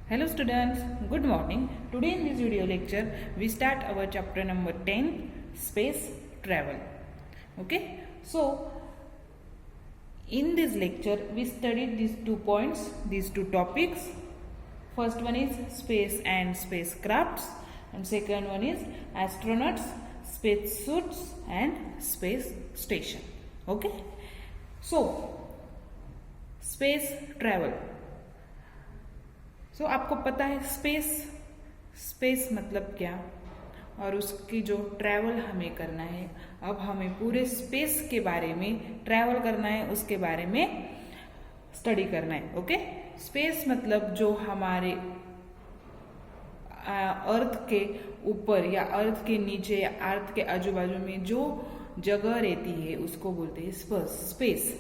Hello students, good morning. Today in this video lecture we start our chapter number 10, space travel. Okay, so in this lecture we studied these 2 points, these 2 topics. First one is space and spacecrafts, and second one is astronauts, space suits and space station. Okay, so space travel. सो आपको पता है space मतलब क्या, और उसकी जो travel हमें करना है, अब हमें पूरे स्पेस के बारे में ट्रैवल करना है, उसके बारे में स्टडी करना है. ओके, स्पेस मतलब जो हमारे अर्थ के ऊपर या अर्थ के नीचे या अर्थ के आजू बाजू में जो जगह रहती है उसको बोलते हैं स्पेस.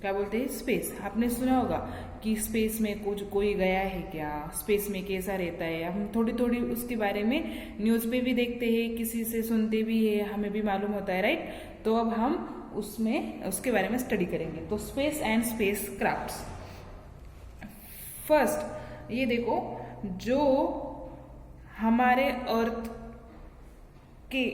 क्या बोलते हैं? स्पेस. आपने सुना होगा कि स्पेस में कोई गया है क्या, स्पेस में कैसा रहता है. हम थोड़ी थोड़ी उसके बारे में न्यूज़ पे भी देखते हैं, किसी से सुनते भी है, हमें भी मालूम होता है, राइट. तो अब हम उसके बारे में स्टडी करेंगे. तो space and space crafts. First ये देखो, जो हमारे अर्थ के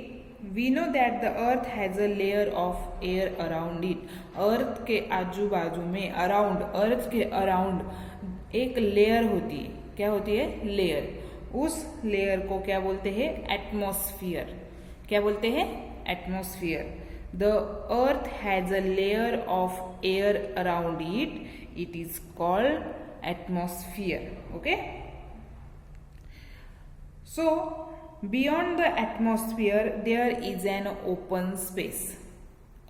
We know that the earth has a layer of air around it. अर्थ के आजू बाजू में, अर्थ के अराउंड एक लेयर होती है. क्या होती है? लेयर. उस लेयर को क्या बोलते हैं? एटमॉस्फियर. क्या बोलते हैं? Atmosphere. The earth has a layer of air around it. It is called atmosphere. Okay, so beyond the atmosphere there is an open space.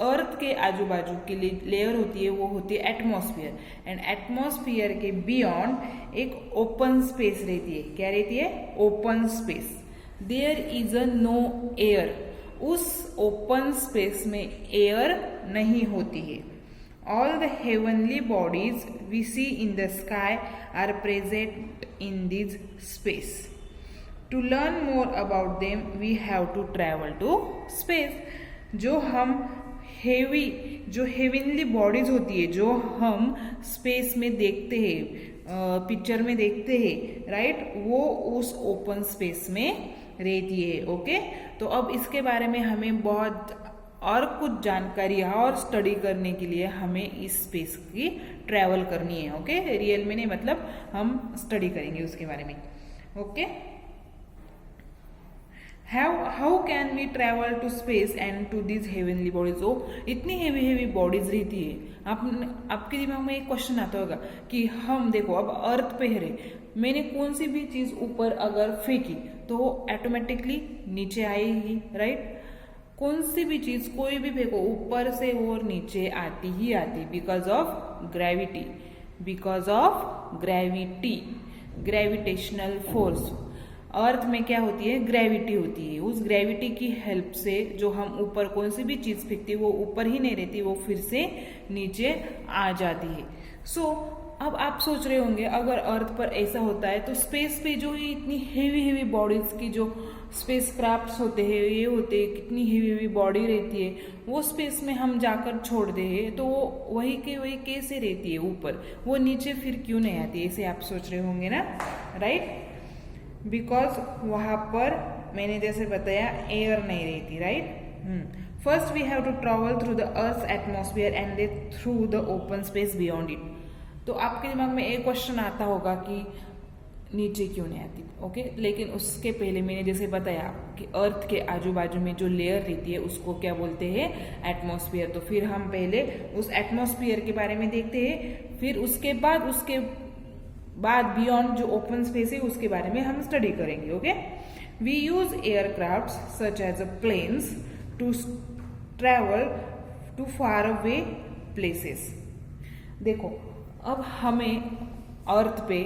Earth के आजू बाजू की लेयर होती है, वो होती है एटमॉस्फियर. एंड एटमॉस्फियर के बियॉन्ड एक ओपन स्पेस रहती है. क्या रहती है? Open space. There is a no air. उस ओपन स्पेस में एयर नहीं होती है. All the heavenly bodies we see in the sky are present in this space. To learn more about them, we have to travel to space. जो heavenly bodies होती है, जो हम स्पेस में देखते हैं, पिक्चर में देखते हैं, राइट, वो उस ओपन स्पेस में रहती है. ओके, तो अब इसके बारे में हमें बहुत और कुछ जानकारी और स्टडी करने के लिए हमें इस स्पेस की ट्रैवल करनी है. ओके, रियल में नहीं, मतलब हम स्टडी करेंगे उसके बारे में. Okay, How can we travel to space and to these heavenly bodies? इतनी हेवी बॉडीज रहती है. आपके दिमाग में एक क्वेश्चन आता होगा कि हम देखो, अब अर्थ पे है, मैंने कौन सी भी चीज ऊपर अगर फेंकी तो वो ऑटोमेटिकली नीचे आएगी, राइट. कौन सी भी चीज कोई भी फेंको, ऊपर से वो नीचे आती ही आती, because of gravity. Gravitational force. Earth में क्या होती है? ग्रेविटी होती है. उस ग्रेविटी की हेल्प से जो हम ऊपर कोई सी भी चीज फेंकती है वो ऊपर ही नहीं रहती, वो फिर से नीचे आ जाती है. सो अब आप सोच रहे होंगे, अगर अर्थ पर ऐसा होता है तो स्पेस पे जो इतनी हेवी बॉडीज की जो स्पेस क्राफ्ट होते हैं, ये होते हैं, कितनी हेवी बॉडी रहती है, वो स्पेस में हम जाकर छोड़ दे तो वो वही के वही कैसे रहती है ऊपर, वो नीचे फिर क्यों नहीं आती? ऐसे आप सोच रहे होंगे ना, राइट. बिकॉज वहां पर मैंने जैसे बताया एयर नहीं रहती, right. First we have to travel through the earth atmosphere and then through the open space beyond it. तो आपके दिमाग में एक क्वेश्चन आता होगा कि नीचे क्यों नहीं आती. ओके, लेकिन उसके पहले मैंने जैसे बताया कि अर्थ के आजू बाजू में जो लेयर रहती है उसको क्या बोलते हैं? एटमॉस्फेयर. तो फिर हम पहले उस एटमॉस्फेयर के बारे में देखते हैं, फिर उसके बाद बियॉन्ड जो ओपन स्पेस है उसके बारे में हम स्टडी करेंगे. Okay, we use aircraft such as a planes to travel to far away places. देखो, अब हमें अर्थ पे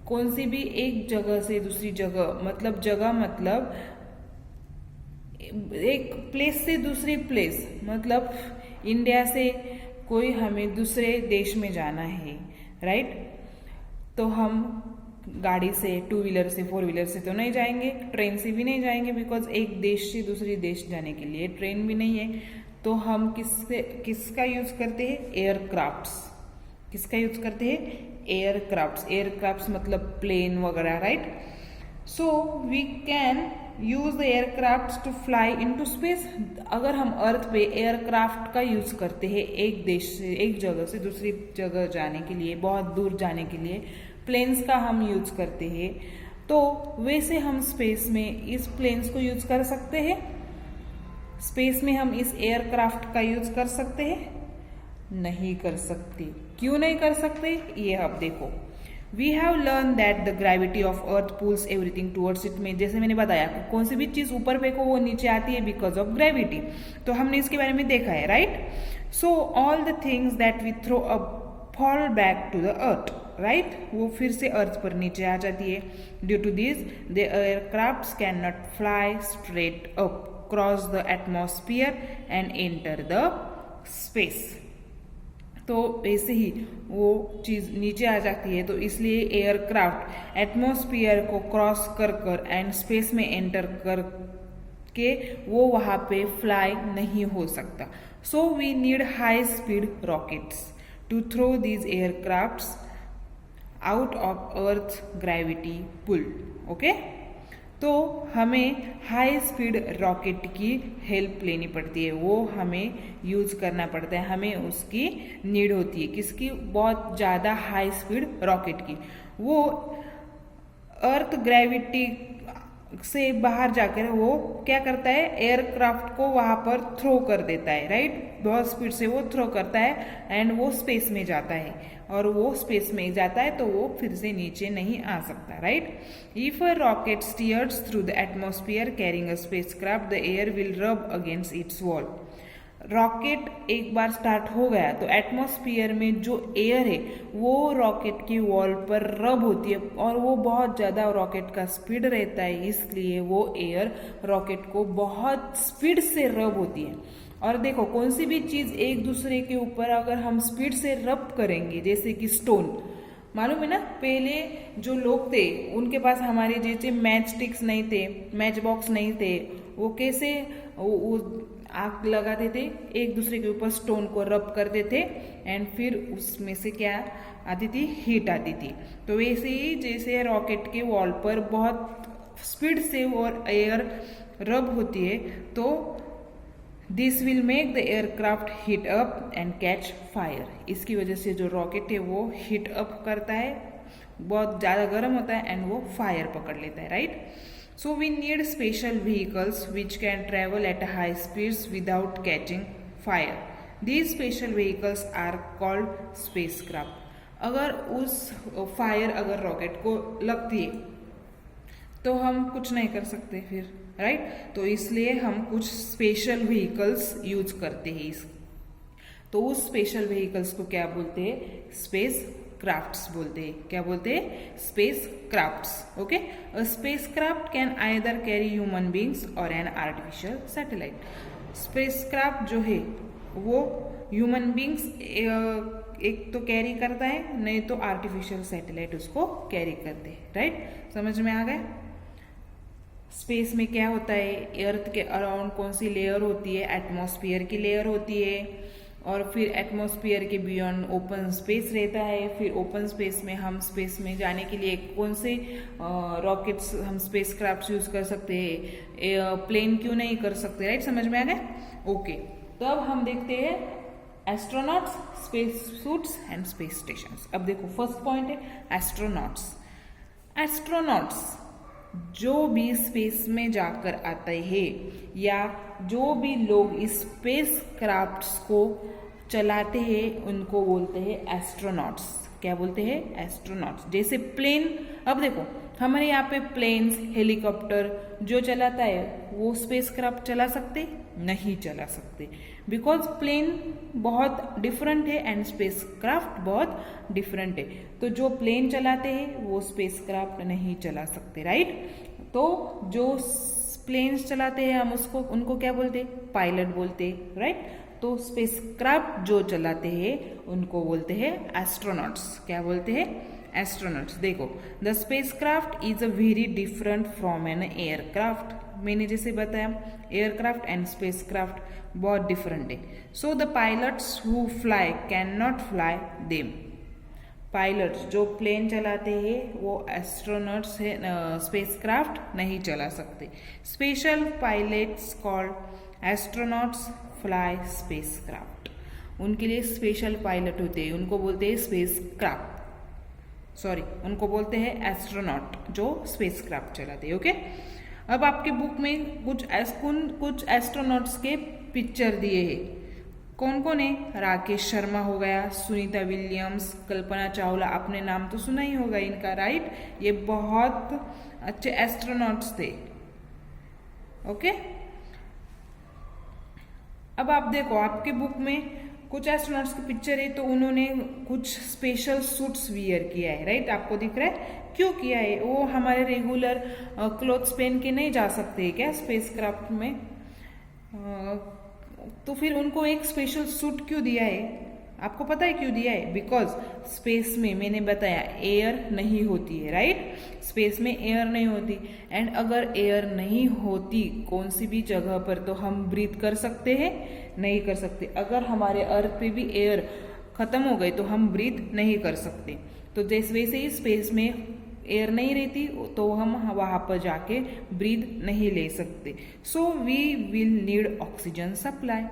कौन सी भी एक जगह से दूसरी जगह, मतलब एक प्लेस से दूसरी प्लेस, मतलब इंडिया से कोई हमें दूसरे देश में जाना है, राइट. तो हम गाड़ी से, 2 व्हीलर से, 4 व्हीलर से तो नहीं जाएंगे, ट्रेन से भी नहीं जाएंगे, बिकॉज एक देश से दूसरे देश जाने के लिए ट्रेन भी नहीं है. तो हम किसका यूज करते हैं? एयरक्राफ्ट्स. किसका यूज करते हैं? एयरक्राफ्ट मतलब प्लेन वगैरह, right? So we can use the aircraft to fly into space. अगर हम अर्थ पे एयरक्राफ्ट का यूज करते हैं एक देश से, एक जगह से दूसरी जगह जाने के लिए, बहुत दूर जाने के लिए प्लेन्स का हम यूज करते हैं, तो वैसे हम स्पेस में इस प्लेन्स को यूज कर सकते हैं। स्पेस में हम इस एयरक्राफ्ट का यूज कर सकते हैं? नहीं कर सकते। क्यों नहीं कर सकते? ये अब देखो, we have learn that the gravity of earth pulls everything towards it. में जैसे मैंने बताया, कौन सी भी चीज ऊपर फेंको वो नीचे आती है बिकॉज ऑफ ग्रेविटी। तो हमने इसके बारे में देखा है, right? So all the things that we throw up fall back to the earth, right? वो फिर से अर्थ पर नीचे आ जाती है। Due to this the aircraft can not fly straight up, cross the atmosphere and enter the space. तो ऐसे ही वो चीज नीचे आ जाती है, तो इसलिए एयरक्राफ्ट एटमॉस्फियर को क्रॉस कर एंड स्पेस में एंटर कर के वो वहां पे फ्लाई नहीं हो सकता। So we need high speed rockets to throw these aircrafts out of earth gravity pull. Okay, तो हमें हाई स्पीड रॉकेट की हेल्प लेनी पड़ती है, वो हमें यूज करना पड़ता है, हमें उसकी नीड होती है। किसकी? बहुत ज़्यादा हाई स्पीड रॉकेट की। वो अर्थ ग्रेविटी से बाहर जाकर वो क्या करता है, एयरक्राफ्ट को वहां पर थ्रो कर देता है, राइट? बहुत स्पीड से वो थ्रो करता है एंड वो स्पेस में जाता है, और वो स्पेस में जाता है तो वो फिर से नीचे नहीं आ सकता, right? If a rocket stairs through the atmosphere carrying a spacecraft, the air will रब अगेंस्ट इट्स वॉल। रॉकेट एक बार स्टार्ट हो गया तो एटमॉस्फियर में जो एयर है वो रॉकेट की वॉल पर रब होती है, और वो बहुत ज़्यादा रॉकेट का स्पीड रहता है, इसलिए वो एयर रॉकेट को बहुत स्पीड से रब होती है। और देखो, कौन सी भी चीज़ एक दूसरे के ऊपर अगर हम स्पीड से रब करेंगे, जैसे कि स्टोन, मालूम है ना, पहले जो लोग थे उनके पास हमारे जैसे मैच स्टिक्स नहीं थे, मैच बॉक्स नहीं थे, वो कैसे वो आग लगाते थे, एक दूसरे के ऊपर स्टोन को रब करते थे एंड फिर उसमें से क्या आती थी, हीट आती थी। तो वैसे ही जैसे रॉकेट के वॉल पर बहुत स्पीड से और एयर रब होती है, तो this will make the aircraft heat up and catch fire. इसकी वजह से जो रॉकेट है वो हीट अप करता है, बहुत ज़्यादा गर्म होता है एंड वो फायर पकड़ लेता है, right? So we need special vehicles which can travel at high speeds without catching fire. These special vehicles are called spacecraft. अगर उस फायर अगर रॉकेट को लगती है तो हम कुछ नहीं कर सकते फिर, राइट? तो इसलिए हम कुछ स्पेशल व्हीकल्स यूज करते हैं। तो उस स्पेशल व्हीकल्स को क्या बोलते हैं? स्पेस क्राफ्ट्स बोलते हैं। क्या बोलते हैं? Space crafts. Okay, a space craft can either carry human beings और an artificial satellite. Space craft जो है वो ह्यूमन बींग्स एक तो कैरी करता है, नहीं तो आर्टिफिशियल सैटेलाइट उसको कैरी करते हैं, राइट? समझ में आ गया? स्पेस में क्या होता है, अर्थ के अराउंड कौन सी लेयर होती है? एटमॉस्फेयर की लेयर होती है, और फिर एटमॉस्फेयर के बियॉन्ड ओपन स्पेस रहता है। फिर ओपन स्पेस में हम स्पेस में जाने के लिए कौन से रॉकेट्स हम स्पेस क्राफ्ट यूज कर सकते हैं, प्लेन क्यों नहीं कर सकते, राइट? समझ में आ गया? ओके, तो अब हम देखते हैं astronauts, space suits and space stations. अब देखो, फर्स्ट पॉइंट है एस्ट्रोनॉट्स। एस्ट्रोनॉट्स जो भी स्पेस में जाकर आते हैं, या जो भी लोग इस स्पेस क्राफ्ट्स को चलाते हैं, उनको बोलते हैं एस्ट्रोनॉट्स। क्या बोलते हैं? एस्ट्रोनॉट्स। जैसे प्लेन, अब देखो हमारे यहाँ पे प्लेन्स, हेलीकॉप्टर जो चलाता है वो स्पेस क्राफ्ट चला सकते? नहीं चला सकते, बिकॉज प्लेन बहुत डिफरेंट है एंड स्पेस क्राफ्ट बहुत डिफरेंट है। तो जो प्लेन चलाते हैं वो स्पेस क्राफ्ट नहीं चला सकते, राइट? तो जो प्लेन्स चलाते हैं हम उनको क्या बोलते हैं? पायलट बोलते हैं, राइट? तो स्पेस क्राफ्ट जो चलाते हैं उनको बोलते हैं एस्ट्रोनॉट्स। क्या बोलते हैं? एस्ट्रोनॉट्स। देखो, the space craft is a very different from an aircraft. मैंने जैसे बताया, एयरक्राफ्ट एंड स्पेस क्राफ्ट बहुत डिफरेंट है। So the pilots who fly can not fly them. Pilots जो प्लेन चलाते हैं वो एस्ट्रोनॉट्स है, स्पेसक्राफ्ट नहीं चला सकते। Special pilots called astronauts fly spacecraft. उनके लिए स्पेशल पायलट होते हैं, उनको बोलते हैं उनको बोलते हैं एस्ट्रोनॉट जो स्पेसक्राफ्ट चलाते हैं। ओके, अब आपके बुक में कुछ एस्ट्रोनॉट्स के पिक्चर दिए हैं। कौन कौन है? राकेश शर्मा हो गया, सुनीता विलियम्स, कल्पना चावला, आपने नाम तो सुना ही होगा इनका, राइट। ये बहुत अच्छे एस्ट्रोनॉट्स थे। ओके, अब आप देखो आपके बुक में कुछ एस्ट्रोनॉट्स की पिक्चर है तो उन्होंने कुछ स्पेशल सूट्स वियर किया है, राइट। आपको दिख रहा है क्यों किया है? वो हमारे रेगुलर क्लोथ्स पहन के नहीं जा सकते क्या स्पेसक्राफ्ट में? तो फिर उनको एक स्पेशल सूट क्यों दिया है? आपको पता है क्यों दिया है? बिकॉज स्पेस में मैंने बताया एयर नहीं होती है, राइट। स्पेस में एयर नहीं होती, एंड अगर एयर नहीं होती कौन सी भी जगह पर तो हम ब्रीथ कर सकते हैं? नहीं कर सकते। अगर हमारे अर्थ पे भी एयर खत्म हो गई तो हम ब्रीथ नहीं कर सकते। तो जैसे वैसे ही स्पेस में एयर नहीं रहती तो हम वहां पर जाके ब्रीथ नहीं ले सकते। So we will need oxygen supply.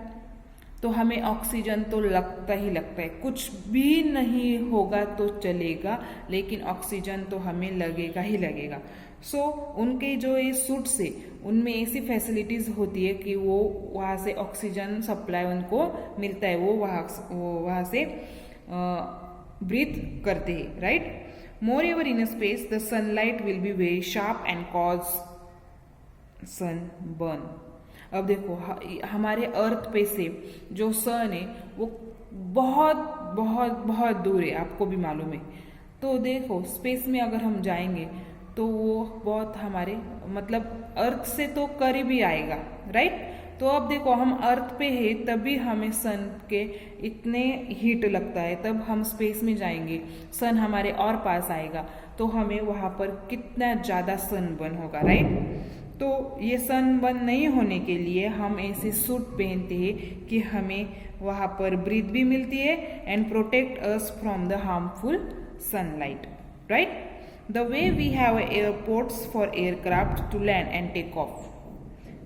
तो हमें ऑक्सीजन तो लगता ही लगता है, कुछ भी नहीं होगा तो चलेगा लेकिन ऑक्सीजन तो हमें लगेगा ही लगेगा। सो उनके जो ये सूट्स है उनमें ऐसी फैसिलिटीज होती है कि वो वहाँ से ऑक्सीजन सप्लाई उनको मिलता है, वो वहाँ से ब्रीथ करते हैं, right. मोreover in a space the sunlight will be very sharp and cause sunburn। अब देखो हमारे अर्थ पे से जो सन है वो बहुत बहुत बहुत दूर है, आपको भी मालूम है। तो देखो स्पेस में अगर हम जाएंगे तो वो बहुत हमारे मतलब अर्थ से तो करीब ही आएगा, राइट। तो अब देखो हम अर्थ पे है तभी हमें सन के इतने हीट लगता है, तब हम स्पेस में जाएंगे सन हमारे और पास आएगा तो हमें वहां पर कितना ज्यादा सनबर्न होगा, राइट। तो ये सनबर्न नहीं होने के लिए हम ऐसे सूट पहनते हैं कि हमें वहां पर ब्रीथ भी मिलती है and protect us from the harmful sunlight, right. The way we have airports for aircraft to land and take off,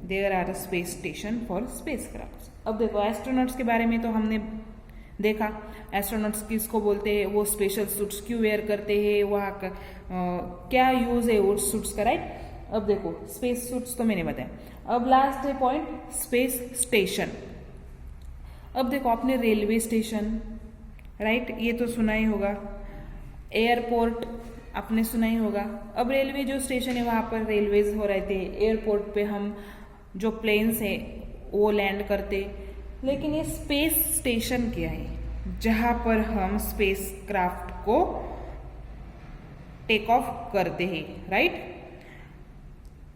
there are a space station for spacecraft. अब देखो एस्ट्रोनॉट्स के बारे में तो हमने देखा, एस्ट्रोनॉट्स किसको बोलते हैं, वो स्पेशल सूट्स क्यों वेयर करते हैं, वहाँ का क्या यूज है वो सूट्स का, राइट। अब देखो स्पेस सूट्स तो मैंने बताया। अब लास्ट है पॉइंट स्पेस स्टेशन। अब देखो आपने रेलवे स्टेशन, राइट, ये तो सुना ही होगा। एयरपोर्ट आपने सुना ही होगा। अब रेलवे जो स्टेशन है वहां पर रेलवेज हो रहे थे, एयरपोर्ट पे हम जो प्लेन्स है वो लैंड करते। लेकिन ये स्पेस स्टेशन क्या है? जहां पर हम स्पेस क्राफ्ट को टेक ऑफ करते हैं, राइट।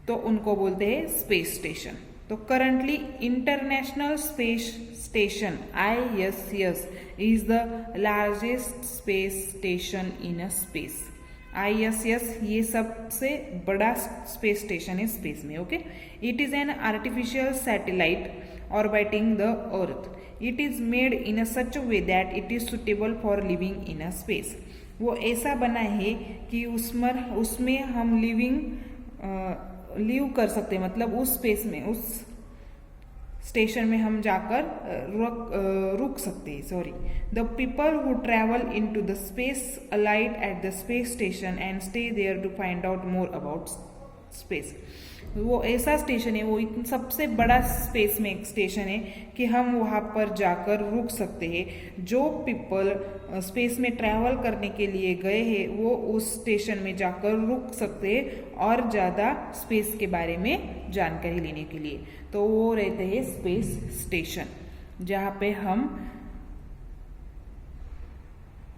तो उनको बोलते हैं स्पेस स्टेशन। तो currently international space station ISS is the largest space station in a space. ISS ये सबसे बड़ा स्पेस स्टेशन है स्पेस में, okay. It is an artificial satellite orbiting the earth. It is made in a such way that it is suitable for living in a space. वो ऐसा बना है कि उसमें हम लिव कर सकते हैं, मतलब उस स्पेस में उस स्टेशन में हम जाकर रुक सकते हैं। Sorry, the people who travel in to the space alight at the space station and stay there to find out more about space. वो ऐसा स्टेशन है, वो सबसे बड़ा स्पेस में एक स्टेशन है कि हम वहाँ पर जाकर रुक सकते हैं। जो पीपल स्पेस में ट्रैवल करने के लिए गए हैं वो उस स्टेशन में जाकर रुक सकते हैं और ज़्यादा स्पेस के बारे में जानकारी लेने के लिए। तो वो रहते हैं स्पेस स्टेशन, जहाँ पे हम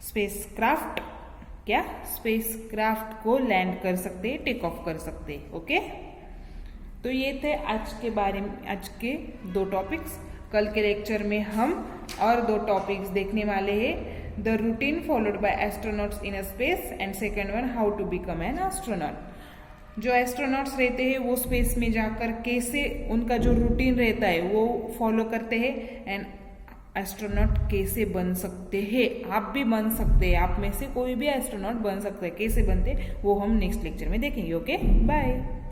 स्पेसक्राफ्ट को लैंड कर सकते हैं, टेक ऑफ कर सकते हैं, ओके। तो ये थे आज के 2 टॉपिक्स। कल के लेक्चर में हम और 2 टॉपिक्स देखने वाले हैं, the routine followed by astronauts in space and second one how to become an astronaut. जो एस्ट्रोनॉट्स रहते हैं वो स्पेस में जाकर कैसे उनका जो रूटीन रहता है वो फॉलो करते हैं, एंड एस्ट्रोनॉट कैसे बन सकते हैं, आप भी बन सकते हैं, आप में से कोई भी एस्ट्रोनॉट बन सकता है। कैसे बनते वो हम नेक्स्ट लेक्चर में देखेंगे। Okay, bye.